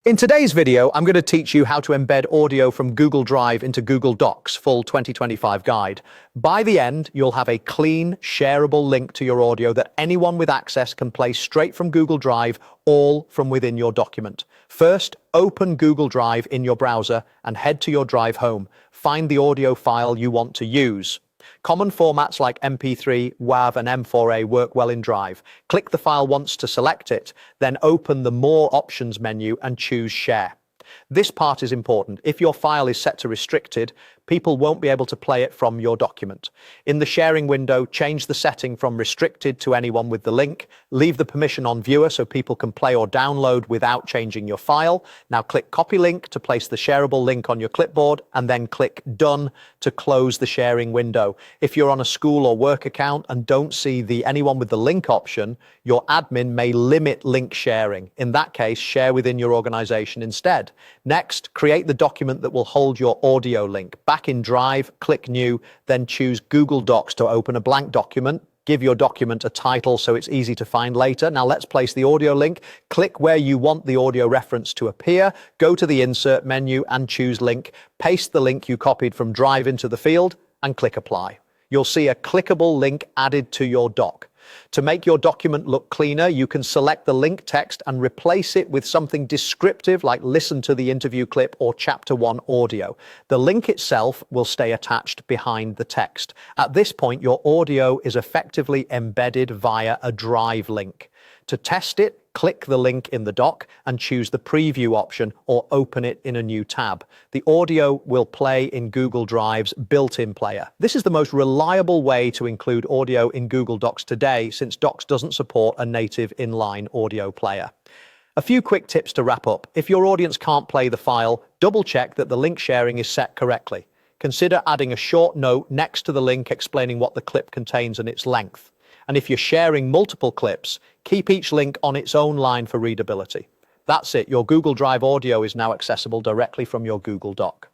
In today's video, I'm going to teach you how to embed audio from Google Drive into Google Docs full 2025 guide. By the end, you'll have a clean, shareable link to your audio that anyone with access can play straight from Google Drive, all from within your document. First, open Google Drive in your browser and head to your Drive home. Find the audio file you want to use. Common formats like MP3, WAV, and M4A work well in Drive. Click the file once to select it, then open the More Options menu and choose Share. This part is important. If your file is set to restricted, people won't be able to play it from your document. In the sharing window, change the setting from restricted to anyone with the link. Leave the permission on viewer so people can play or download without changing your file. Now click Copy Link to place the shareable link on your clipboard, and then click Done to close the sharing window. If you're on a school or work account and don't see the Anyone with the Link option, your admin may limit link sharing. In that case, share within your organization instead. Next, create the document that will hold your audio link. Back in Drive, click New, then choose Google Docs to open a blank document. Give your document a title so it's easy to find later. Now let's place the audio link. Click where you want the audio reference to appear. Go to the Insert menu and choose Link. Paste the link you copied from Drive into the field and click Apply. You'll see a clickable link added to your doc. To make your document look cleaner, you can select the link text and replace it with something descriptive like listen to the interview clip or chapter 1 audio. The link itself will stay attached behind the text. At this point, your audio is effectively embedded via a Drive link. To test it, click the link in the doc and choose the preview option or open it in a new tab. The audio will play in Google Drive's built-in player. This is the most reliable way to include audio in Google Docs today, since Docs doesn't support a native inline audio player. A few quick tips to wrap up. If your audience can't play the file, double-check that the link sharing is set correctly. Consider adding a short note next to the link explaining what the clip contains and its length. And if you're sharing multiple clips, keep each link on its own line for readability. That's it. Your Google Drive audio is now accessible directly from your Google Doc.